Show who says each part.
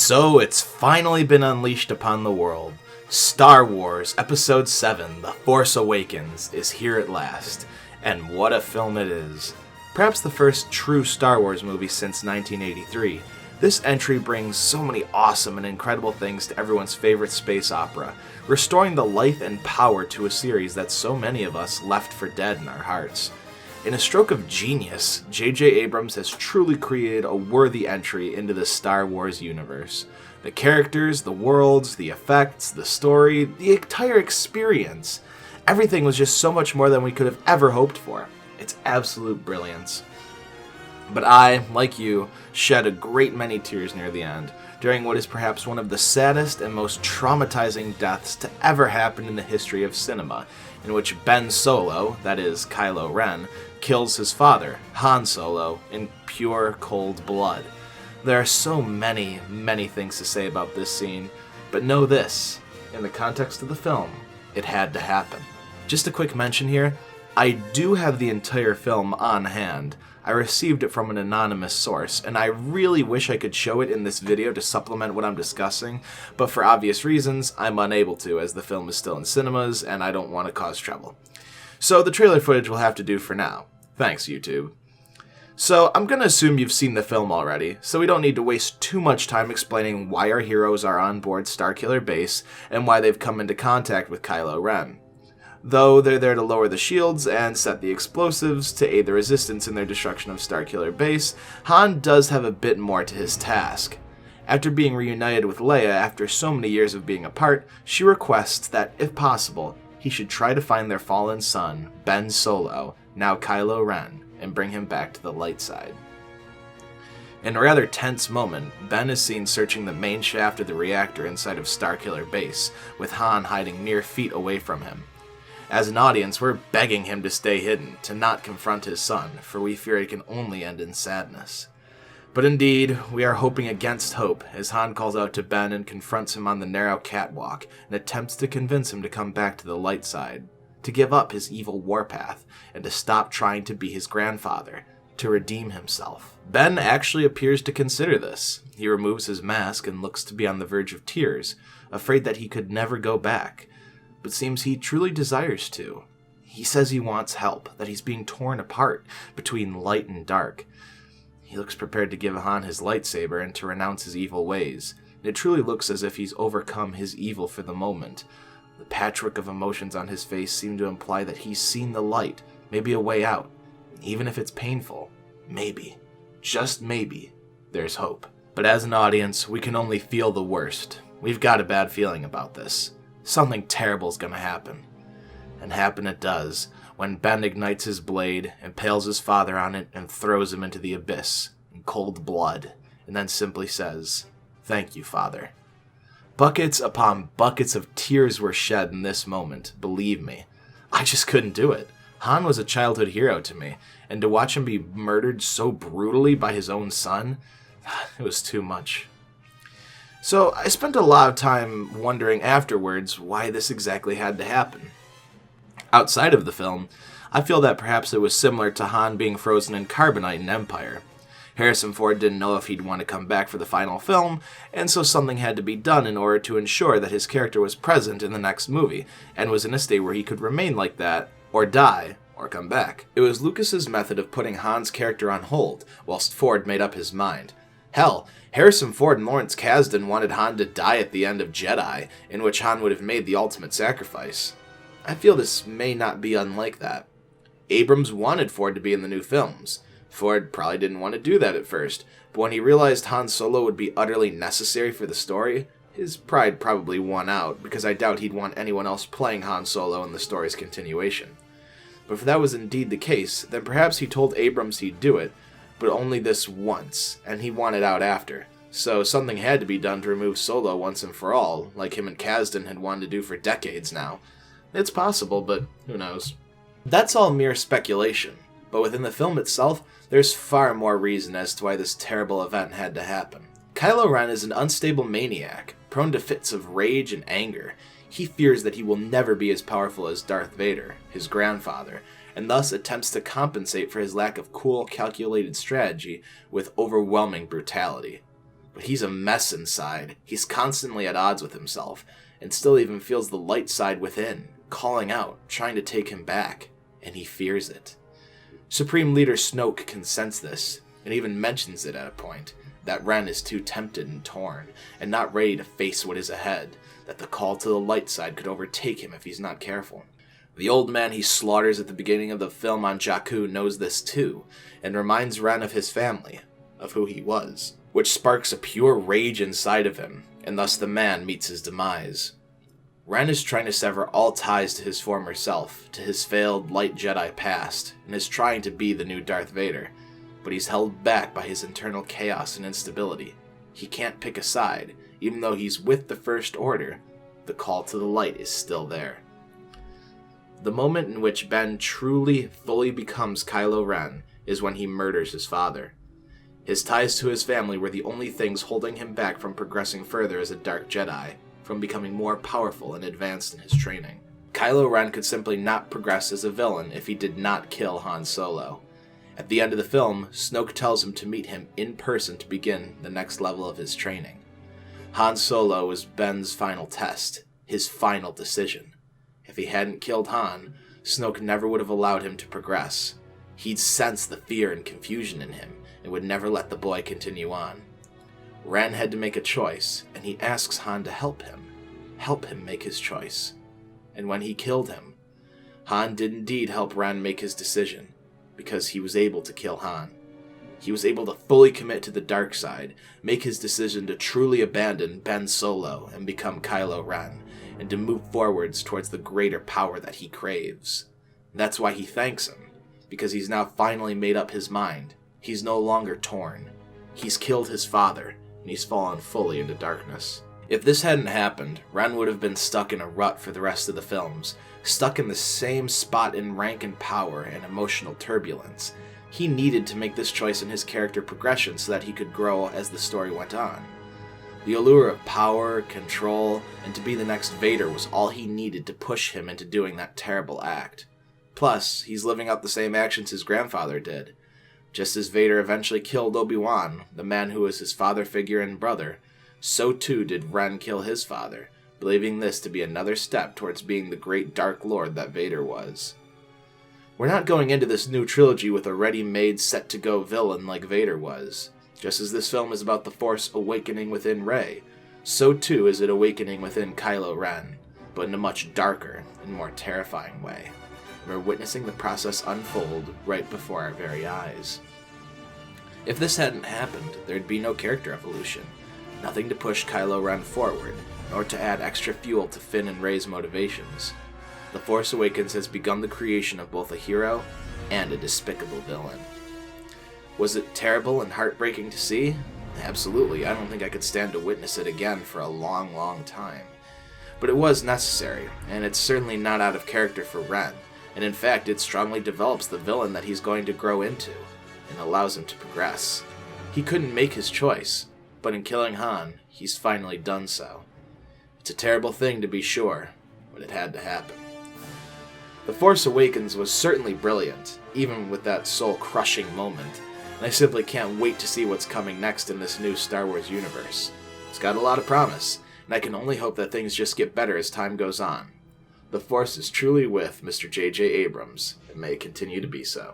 Speaker 1: So it's finally been unleashed upon the world. Star Wars Episode 7, The Force Awakens, is here at last. And what a film it is. Perhaps the first true Star Wars movie since 1983, this entry brings so many awesome and incredible things to everyone's favorite space opera, restoring the life and power to a series that so many of us left for dead in our hearts. In a stroke of genius, J.J. Abrams has truly created a worthy entry into the Star Wars universe. The characters, the worlds, the effects, the story, the entire experience. Everything was just so much more than we could have ever hoped for. It's absolute brilliance. But I, like you, shed a great many tears near the end, during what is perhaps one of the saddest and most traumatizing deaths to ever happen in the history of cinema, in which Ben Solo, that is, Kylo Ren, kills his father, Han Solo, in pure cold blood. There are so many, many things to say about this scene, but know this, in the context of the film, it had to happen. Just a quick mention here, I do have the entire film on hand. I received it from an anonymous source, and I really wish I could show it in this video to supplement what I'm discussing, but for obvious reasons, I'm unable to, as the film is still in cinemas, and I don't want to cause trouble. So the trailer footage will have to do for now. Thanks, YouTube. So I'm going to assume you've seen the film already, so we don't need to waste too much time explaining why our heroes are on board Starkiller Base, and why they've come into contact with Kylo Ren. Though they're there to lower the shields and set the explosives to aid the resistance in their destruction of Starkiller Base, Han does have a bit more to his task. After being reunited with Leia after so many years of being apart, she requests that, if possible, he should try to find their fallen son, Ben Solo, now Kylo Ren, and bring him back to the light side. In a rather tense moment, Ben is seen searching the main shaft of the reactor inside of Starkiller Base, with Han hiding mere feet away from him. As an audience, we're begging him to stay hidden, to not confront his son, for we fear it can only end in sadness. But indeed, we are hoping against hope, as Han calls out to Ben and confronts him on the narrow catwalk, and attempts to convince him to come back to the light side, to give up his evil warpath, and to stop trying to be his grandfather, to redeem himself. Ben actually appears to consider this. He removes his mask and looks to be on the verge of tears, afraid that he could never go back, but seems he truly desires to. He says he wants help, that he's being torn apart between light and dark. He looks prepared to give Han his lightsaber and to renounce his evil ways. It truly looks as if he's overcome his evil for the moment. The patchwork of emotions on his face seem to imply that he's seen the light, maybe a way out. Even if it's painful, maybe, just maybe, there's hope. But as an audience, we can only feel the worst. We've got a bad feeling about this. Something terrible's gonna happen. And happen it does, when Ben ignites his blade, impales his father on it, and throws him into the abyss, in cold blood, and then simply says, "Thank you, Father." Buckets upon buckets of tears were shed in this moment, believe me. I just couldn't do it. Han was a childhood hero to me, and to watch him be murdered so brutally by his own son, it was too much. So I spent a lot of time wondering afterwards why this exactly had to happen. Outside of the film, I feel that perhaps it was similar to Han being frozen in carbonite in Empire. Harrison Ford didn't know if he'd want to come back for the final film, and so something had to be done in order to ensure that his character was present in the next movie, and was in a state where he could remain like that, or die, or come back. It was Lucas's method of putting Han's character on hold, whilst Ford made up his mind. Hell, Harrison Ford and Lawrence Kasdan wanted Han to die at the end of Jedi, in which Han would have made the ultimate sacrifice. I feel this may not be unlike that. Abrams wanted Ford to be in the new films. Ford probably didn't want to do that at first, but when he realized Han Solo would be utterly necessary for the story, his pride probably won out, because I doubt he'd want anyone else playing Han Solo in the story's continuation. But if that was indeed the case, then perhaps he told Abrams he'd do it, but only this once, and he wanted out after. So something had to be done to remove Solo once and for all, like him and Kasdan had wanted to do for decades now. It's possible, but who knows. That's all mere speculation, but within the film itself, there's far more reason as to why this terrible event had to happen. Kylo Ren is an unstable maniac, prone to fits of rage and anger. He fears that he will never be as powerful as Darth Vader, his grandfather, and thus attempts to compensate for his lack of cool, calculated strategy with overwhelming brutality. But he's a mess inside. He's constantly at odds with himself, and still even feels the light side within, calling out, trying to take him back, and he fears it. Supreme Leader Snoke can sense this, and even mentions it at a point, that Ren is too tempted and torn, and not ready to face what is ahead, that the call to the light side could overtake him if he's not careful. The old man he slaughters at the beginning of the film on Jakku knows this too, and reminds Ren of his family, of who he was, which sparks a pure rage inside of him, and thus the man meets his demise. Ren is trying to sever all ties to his former self, to his failed light Jedi past, and is trying to be the new Darth Vader, but he's held back by his internal chaos and instability. He can't pick a side, even though he's with the First Order. The call to the light is still there. The moment in which Ben truly, fully becomes Kylo Ren is when he murders his father. His ties to his family were the only things holding him back from progressing further as a Dark Jedi, from becoming more powerful and advanced in his training. Kylo Ren could simply not progress as a villain if he did not kill Han Solo. At the end of the film, Snoke tells him to meet him in person to begin the next level of his training. Han Solo was Ben's final test, his final decision. If he hadn't killed Han, Snoke never would have allowed him to progress. He'd sense the fear and confusion in him, and would never let the boy continue on. Ren had to make a choice, and he asks Han to help him make his choice. And when he killed him, Han did indeed help Ren make his decision, because he was able to kill Han. He was able to fully commit to the dark side, make his decision to truly abandon Ben Solo and become Kylo Ren, and to move forwards towards the greater power that he craves. That's why he thanks him, because he's now finally made up his mind. He's no longer torn. He's killed his father, and he's fallen fully into darkness. If this hadn't happened, Ren would have been stuck in a rut for the rest of the films, stuck in the same spot in rank and power and emotional turbulence. He needed to make this choice in his character progression so that he could grow as the story went on. The allure of power, control, and to be the next Vader was all he needed to push him into doing that terrible act. Plus, he's living out the same actions his grandfather did. Just as Vader eventually killed Obi-Wan, the man who was his father figure and brother, so too did Ren kill his father, believing this to be another step towards being the great Dark Lord that Vader was. We're not going into this new trilogy with a ready-made, set-to-go villain like Vader was. Just as this film is about the Force awakening within Rey, so too is it awakening within Kylo Ren, but in a much darker and more terrifying way. We're witnessing the process unfold right before our very eyes. If this hadn't happened, there'd be no character evolution, nothing to push Kylo Ren forward, nor to add extra fuel to Finn and Rey's motivations. The Force Awakens has begun the creation of both a hero and a despicable villain. Was it terrible and heartbreaking to see? Absolutely. I don't think I could stand to witness it again for a long, long time. But it was necessary, and it's certainly not out of character for Ren, and in fact it strongly develops the villain that he's going to grow into, and allows him to progress. He couldn't make his choice, but in killing Han, he's finally done so. It's a terrible thing to be sure, but it had to happen. The Force Awakens was certainly brilliant, even with that soul-crushing moment, and I simply can't wait to see what's coming next in this new Star Wars universe. It's got a lot of promise, and I can only hope that things just get better as time goes on. The Force is truly with Mr. J.J. Abrams, and may it continue to be so.